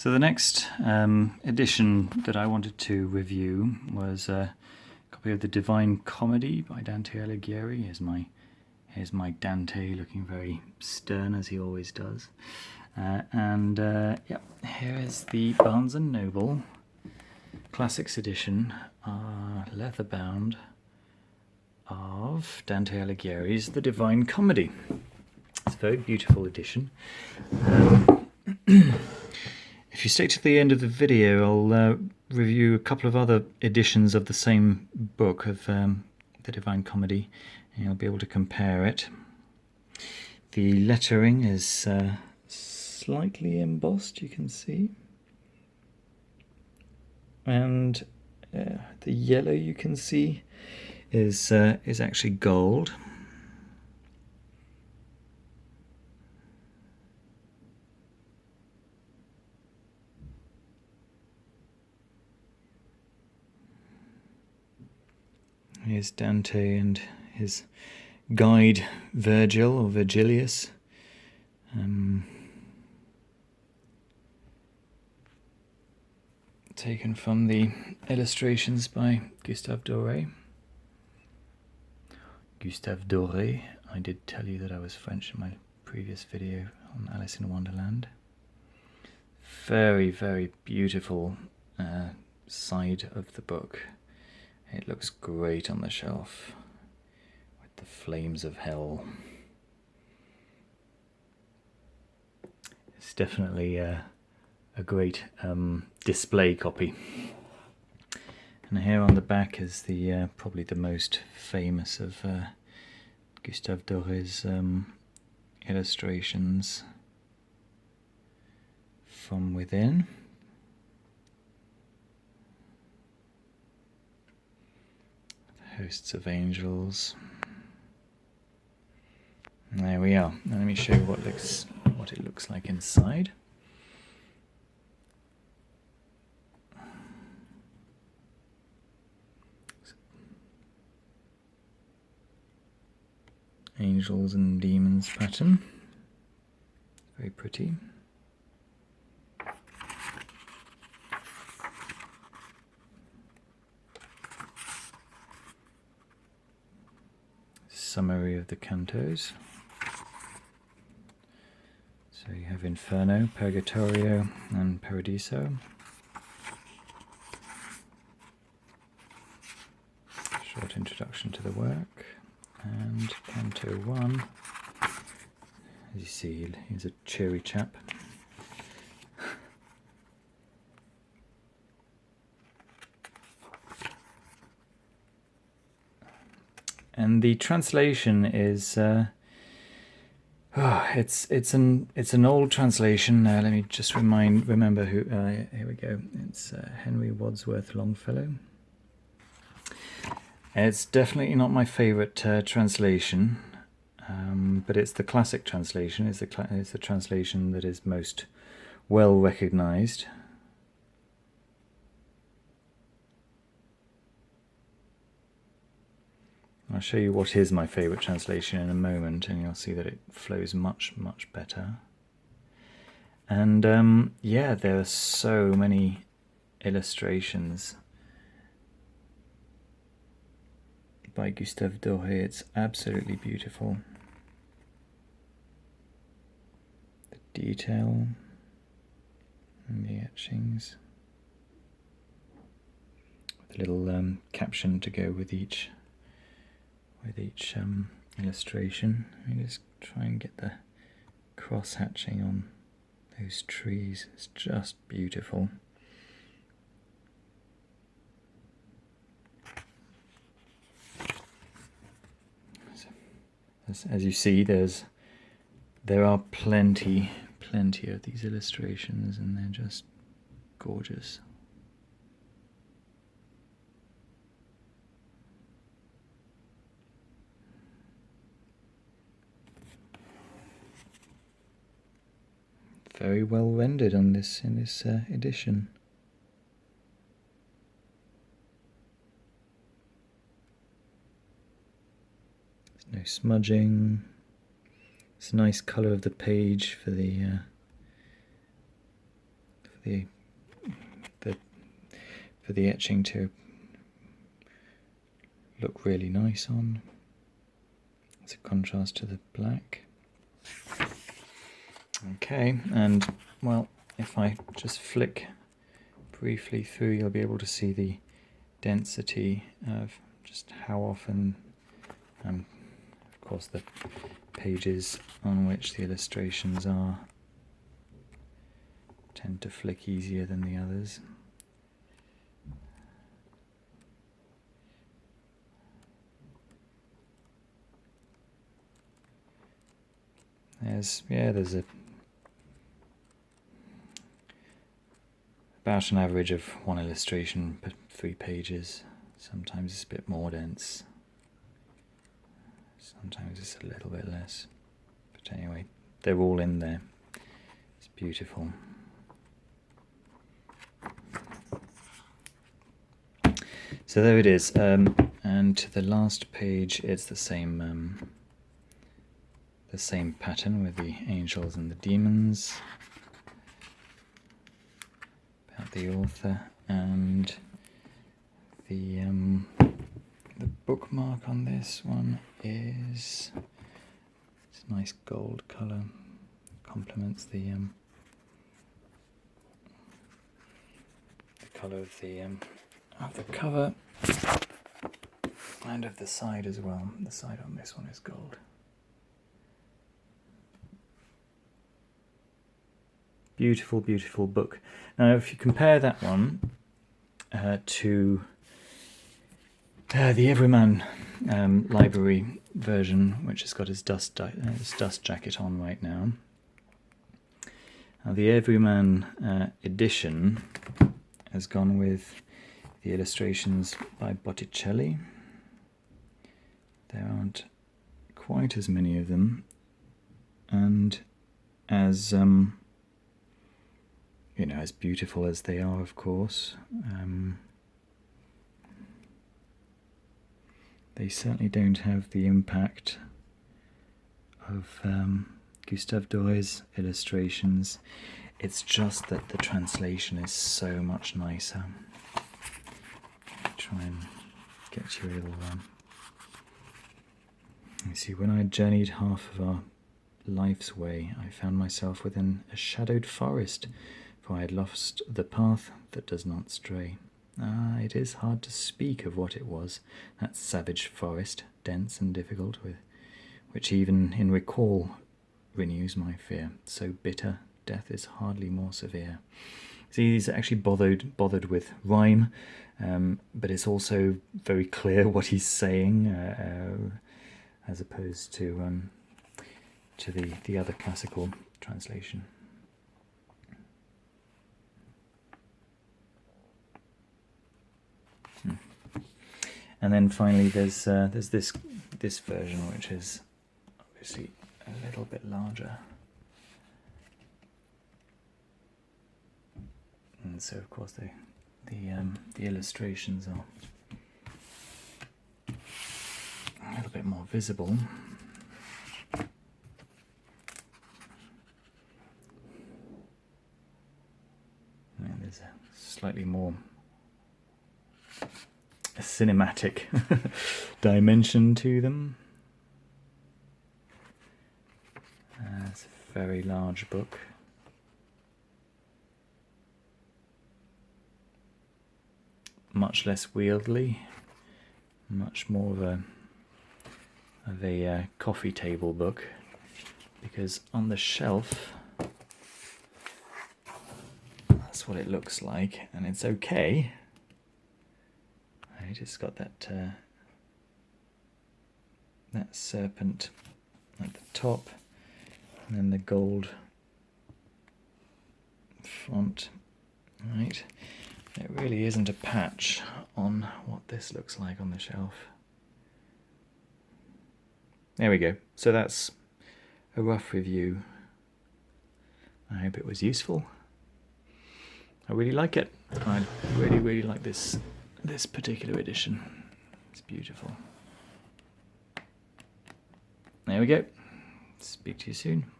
So the next edition that I wanted to review was a copy of the Divine Comedy by Dante Alighieri. Here's my Dante, looking very stern as he always does. Yeah, here is the Barnes & Noble Classics edition, leatherbound, of Dante Alighieri's The Divine Comedy. It's a very beautiful edition. If you stay to the end of the video, I'll review a couple of other editions of the same book of The Divine Comedy, and you'll be able to compare it. The lettering is slightly embossed, you can see, and the yellow you can see is actually gold. Here's Dante and his guide Virgil, or Virgilius. Taken from the illustrations by Gustave Doré. Gustave Doré, I did tell you that I was French in my previous video on Alice in Wonderland. Very, very beautiful side of the book. It looks great on the shelf with the flames of hell. It's definitely a great display copy. And here on the back is the probably the most famous of Gustave Doré's illustrations from within. Hosts of angels. There we are. Now let me show you what it looks like inside. Angels and demons pattern. Very pretty. Summary of the Cantos. So you have Inferno, Purgatorio and Paradiso. Short introduction to the work. And Canto 1. As you see, he's a cheery chap. And the translation is it's an old translation. Let me just remember who. Here we go. It's Henry Wadsworth Longfellow. It's definitely not my favourite translation, but it's the classic translation. It's the translation that is most well recognised. I'll show you what is my favourite translation in a moment, and you'll see that it flows much, much better. And yeah, there are so many illustrations by Gustave Doré. It's absolutely beautiful. The detail and the etchings, with a little caption to go with each illustration. Let me just try and get the cross hatching on those trees. It's just beautiful. So, as you see, there are plenty of these illustrations, and they're just gorgeous. Very well rendered on this edition. There's no smudging. It's a nice colour of the page for the for the etching to look really nice on. It's a contrast to the black. Okay, and well, if I just flick briefly through, you'll be able to see the density of just how often, of course, the pages on which the illustrations are tend to flick easier than the others. There's about an average of one illustration per 3 pages. Sometimes it's a bit more dense, sometimes it's a little bit less, but anyway, they're all in there. It's beautiful. So there it is, and to the last page it's the same pattern with the angels and the demons, about the author, and the bookmark on this one is it's a nice gold colour, complements the colour of the cover and of the side as well. The side on this one is gold. Beautiful, beautiful book. Now, if you compare that one to the Everyman Library version, which has got his dust jacket on right now. Now, the Everyman edition has gone with the illustrations by Botticelli. There aren't quite as many of them, and as as beautiful as they are, of course, they certainly don't have the impact of Gustave Doré's illustrations. It's just that the translation is so much nicer. Try and get you a little you see, when I had journeyed half of our life's way, I found myself within a shadowed forest, for I had lost the path that does not stray. Ah, it is hard to speak of what it was, that savage forest, dense and difficult, with which even in recall renews my fear. So bitter, death is hardly more severe. See, he's actually bothered with rhyme, but it's also very clear what he's saying, as opposed to the other classical translation. And then finally, there's this version, which is obviously a little bit larger, and so of course the illustrations are a little bit more visible. And there's a slightly more a cinematic dimension to them. It's a very large book. Much less wieldy, much more of a coffee table book, because on the shelf that's what it looks like, and it's okay. It's got that serpent at the top, and then the gold font. Right, it really isn't a patch on what this looks like on the shelf. There we go. So that's a rough review. I hope it was useful. I really like it. I really, really like this particular edition. It's beautiful. There we go. Speak to you soon.